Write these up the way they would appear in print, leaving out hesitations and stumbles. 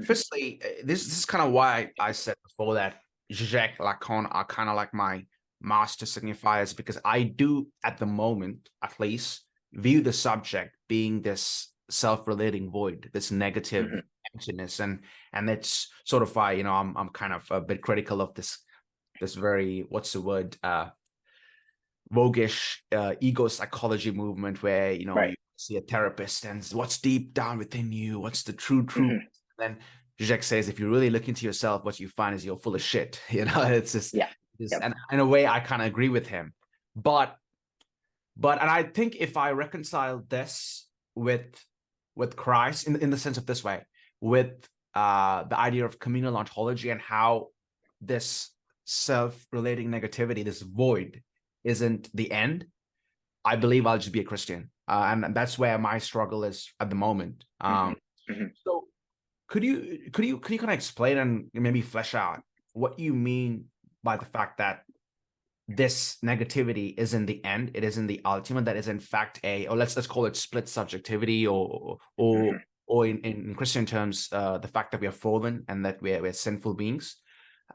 Firstly, this is kind of why I said before that Žižek, Lacan are kind of like my master signifiers, because I do, at the moment, at least, view the subject being this self-relating void, this negative Mhm. emptiness, and it's sort of why I'm kind of a bit critical of this very, what's the word, voguish ego psychology movement, where Right. you see a therapist and what's deep down within you, what's the true truth. Mhm. Then Zizek says, if you really look into yourself, what you find is you're full of shit. It's just, Yeah. Yep. and in a way, I kind of agree with him. But and I think if I reconcile this with Christ in the sense of this way, with the idea of communal ontology and how this self-relating negativity, this void, isn't the end, I believe I'll just be a Christian, and that's where my struggle is at the moment. Mhm. Mhm. So could you kind of explain and maybe flesh out what you mean by the fact that this negativity isn't the end, it isn't the ultimate, that is in fact or let's call it split subjectivity, Mhm. or in Christian terms, the fact that we are fallen and that we're sinful beings.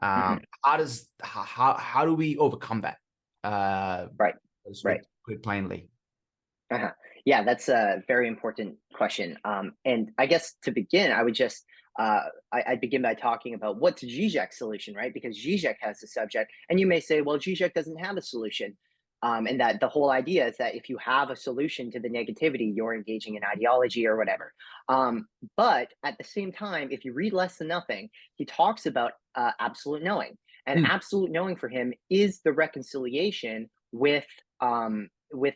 Mhm. How do we overcome that? Right. Let's Right. put it plainly. Uh-huh. Yeah, that's a very important question. And I guess to begin, I would just I'd begin by talking about what's Zizek's solution, right? Because Zizek has the subject, and you may say, well, Zizek doesn't have a solution, and that the whole idea is that if you have a solution to the negativity, you're engaging in ideology or whatever. But at the same time, if you read Less Than Nothing, he talks about absolute knowing, and Mm, absolute knowing for him is the reconciliation with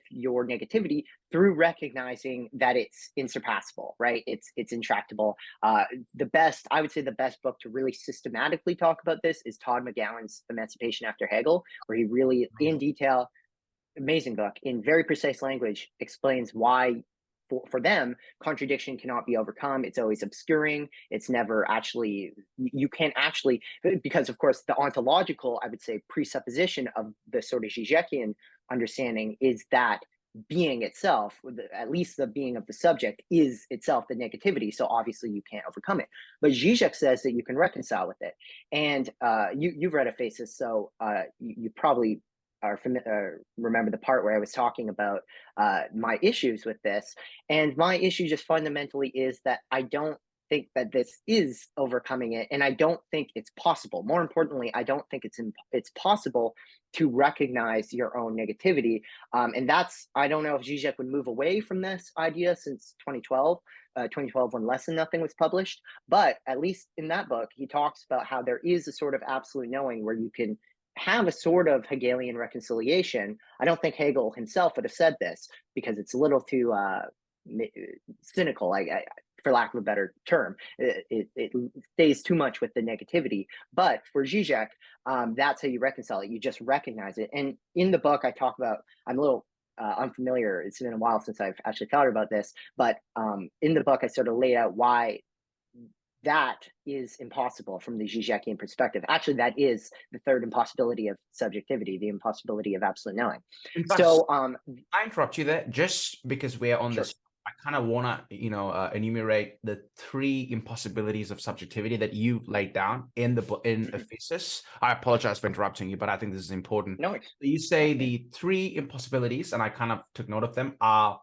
your negativity through recognizing that it's insurpassable, right? It's intractable. I would say the best book to really systematically talk about this is Todd McGowan's Emancipation After Hegel, where he really, in amazing. detail, amazing book, in very precise language, explains why for them contradiction cannot be overcome. It's always obscuring. It's never actually, you can't actually, because of course the ontological, I would say, presupposition of the sort of Zizekian understanding is that being itself, at least the being of the subject, is itself the negativity. So obviously you can't overcome it. But Zizek says that you can reconcile with it. And you've read Aphasis, so you probably remember the part where I was talking about my issues with this. And my issue just fundamentally is that I don't think that this is overcoming it, and I don't think it's possible. More importantly, I don't think it's possible to recognize your own negativity. And that's, I don't know if Zizek would move away from this idea since 2012. 2012 when Less Than Nothing was published, but at least in that book he talks about how there is a sort of absolute knowing where you can have a sort of Hegelian reconciliation. I don't think Hegel himself would have said this because it's a little too cynical, for lack of a better term. It stays too much with the negativity. But for Zizek, that's how you reconcile it. You just recognize it. And in the book, I talk about, I'm a little unfamiliar. It's been a while since I've actually thought about this. But in the book, I sort of lay out why that is impossible from the Zizekian perspective. Actually, that is the third impossibility of subjectivity, the impossibility of absolute knowing. In fact, So, I interrupt you there just because we're on sure. this. I kind of want to, enumerate the three impossibilities of subjectivity that you laid down in the in Mhm. Ephesus. I apologize for interrupting you, but I think this is important. No worries. You Yeah, say yeah. the three impossibilities, and I kind of took note of them, are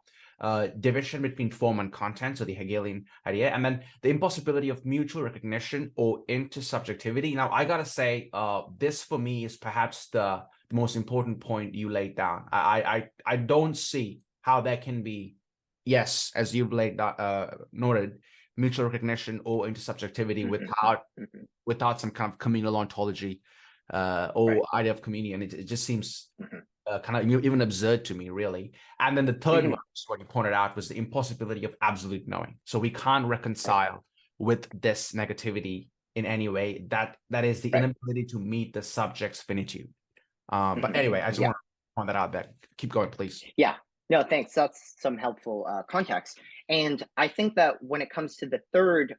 division between form and content, so the Hegelian idea, and then the impossibility of mutual recognition or intersubjectivity. Now, I gotta say, this for me is perhaps the most important point you laid down. I don't see how there can be, yes, as you've laid noted, mutual recognition or intersubjectivity Mhm, mhm. without some kind of communal ontology, Right. or idea of communion. It just seems Mhm, kind of even absurd to me, really. And then the third one, mhm. what you pointed out, was the impossibility of absolute knowing. So we can't Right, reconcile with this negativity in any way. That is the right. inability to meet the subject's finitude. But Mhm. anyway, I just Yeah, want to point that out there. Keep going, please. yeah. No, thanks. That's some helpful context. And I think that when it comes to the third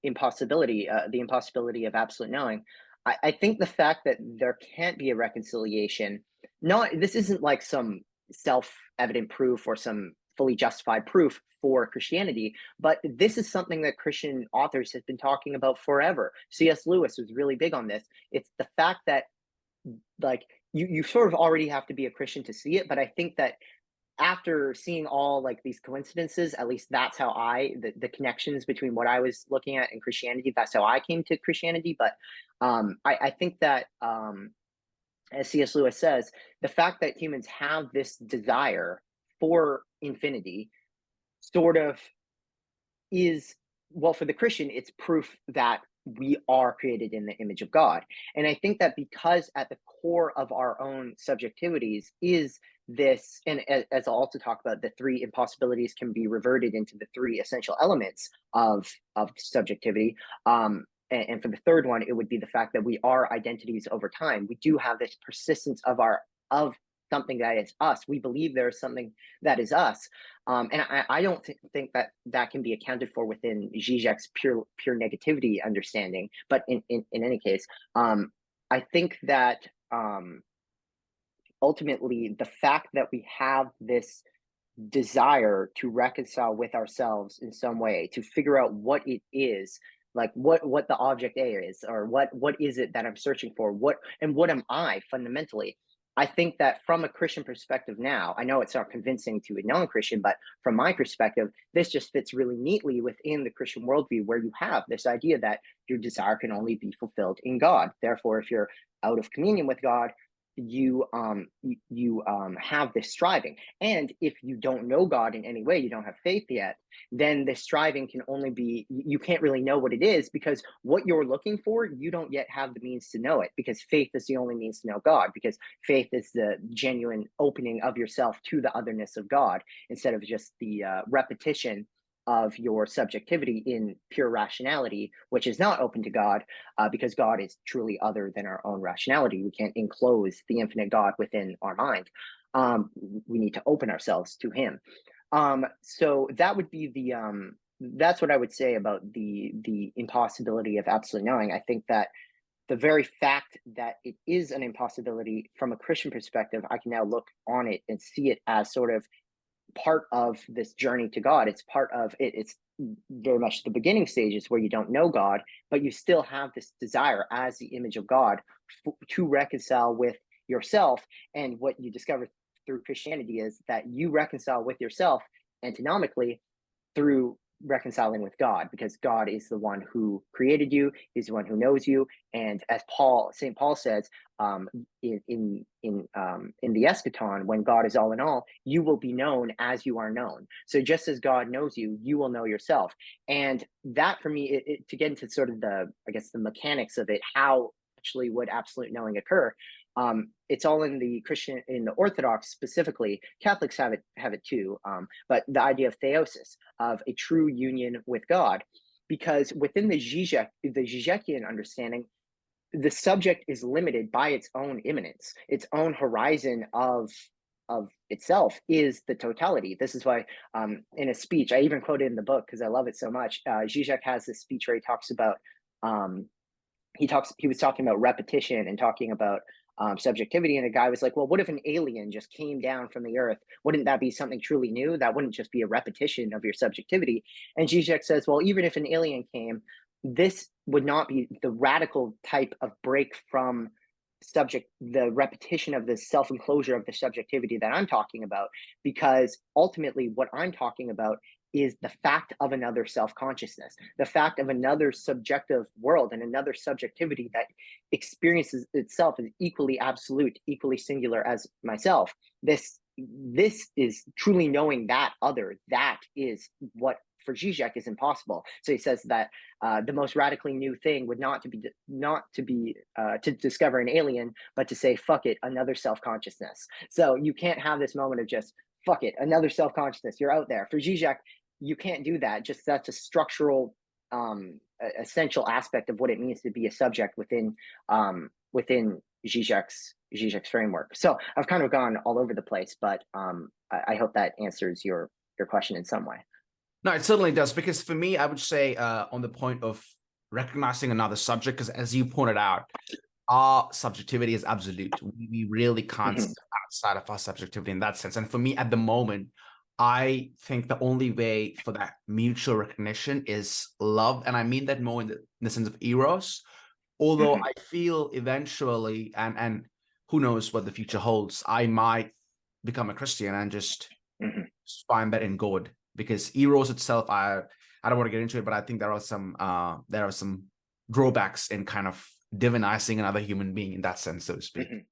impossibility, the impossibility of absolute knowing, I think the fact that there can't be a reconciliation, not this isn't like some self-evident proof or some fully justified proof for Christianity. But this is something that Christian authors have been talking about forever. C.S. Lewis was really big on this. It's the fact that, like, you sort of already have to be a Christian to see it, but I think that after seeing all like these coincidences, at least that's how the connections between what I was looking at in Christianity, that's how I came to Christianity. But I think that as C.S. Lewis says, the fact that humans have this desire for infinity sort of is, well, for the Christian, it's proof that we are created in the image of God. And I think that because at the core of our own subjectivities is this, and as I'll also talk about, the three impossibilities can be reverted into the three essential elements of subjectivity. And for the third one, it would be the fact that we are identities over time. We do have this persistence of something that is us. We believe there is something that is us. And I don't think that that can be accounted for within Žižek's pure negativity understanding. But in any case, I think that ultimately the fact that we have this desire to reconcile with ourselves in some way, to figure out what it is, like what the object A is, or what is it that I'm searching for, what am I fundamentally. I think that from a Christian perspective now, I know it's not convincing to a non-Christian, but from my perspective, this just fits really neatly within the Christian worldview, where you have this idea that your desire can only be fulfilled in God. Therefore, if you're out of communion with God, you have this striving. And if you don't know God in any way, you don't have faith yet, then this striving can only be, you can't really know what it is, because what you're looking for, you don't yet have the means to know it, because faith is the only means to know God, because faith is the genuine opening of yourself to the otherness of God, instead of just the repetition of your subjectivity in pure rationality, which is not open to God, because God is truly other than our own rationality. We can't enclose the infinite God within our mind. We need to open ourselves to Him. So that would be that's what I would say about the impossibility of absolutely knowing. I think that the very fact that it is an impossibility from a Christian perspective, I can now look on it and see it as sort of part of this journey to God. It's part of it. It's very much the beginning stages where you don't know God, but you still have this desire as the image of God to reconcile with yourself. And what you discover through Christianity is that you reconcile with yourself antinomically through reconciling with God, because God is the one who created you, is the one who knows you. And as St. Paul says, in the eschaton, when God is all in all, you will be known as you are known. So just as God knows you, you will know yourself. And that, for me, to get into sort of the mechanics of it, how actually would absolute knowing occur? It's all in the Orthodox specifically. Catholics have it too. But the idea of theosis, of a true union with God, because within the Žižekian understanding, the subject is limited by its own immanence, its own horizon of itself is the totality. This is why, in a speech, I even quote it in the book because I love it so much. Žižek has this speech where he talks about he was talking about repetition and talking about subjectivity, and a guy was like, well, what if an alien just came down from the earth? Wouldn't that be something truly new? That wouldn't just be a repetition of your subjectivity. And Žižek says, well, even if an alien came, this would not be the radical type of break from the repetition of the self-enclosure of the subjectivity that I'm talking about, because ultimately what I'm talking about is the fact of another self-consciousness, the fact of another subjective world and another subjectivity that experiences itself as equally absolute, equally singular as myself. This is truly knowing that other. That is what for Žižek is impossible. So he says that the most radically new thing would not to be to discover an alien, but to say, fuck it, another self-consciousness. So you can't have this moment of just, fuck it, another self-consciousness, you're out there. For Žižek, you can't do that. Just that's a structural, essential aspect of what it means to be a subject within Žižek's framework. So I've kind of gone all over the place, but I hope that answers your question in some way. No, it certainly does, because for me, I would say on the point of recognizing another subject, because as you pointed out, our subjectivity is absolute. We really can't step outside of our subjectivity in that sense. And for me, at the moment, I think the only way for that mutual recognition is love. And I mean that more in the sense of eros, although Mhm. I feel eventually, and who knows what the future holds, I might become a Christian and just Mhm. find that in God, because eros itself, I don't want to get into it, but I think there are some drawbacks in kind of divinizing another human being in that sense, so to speak. Mhm.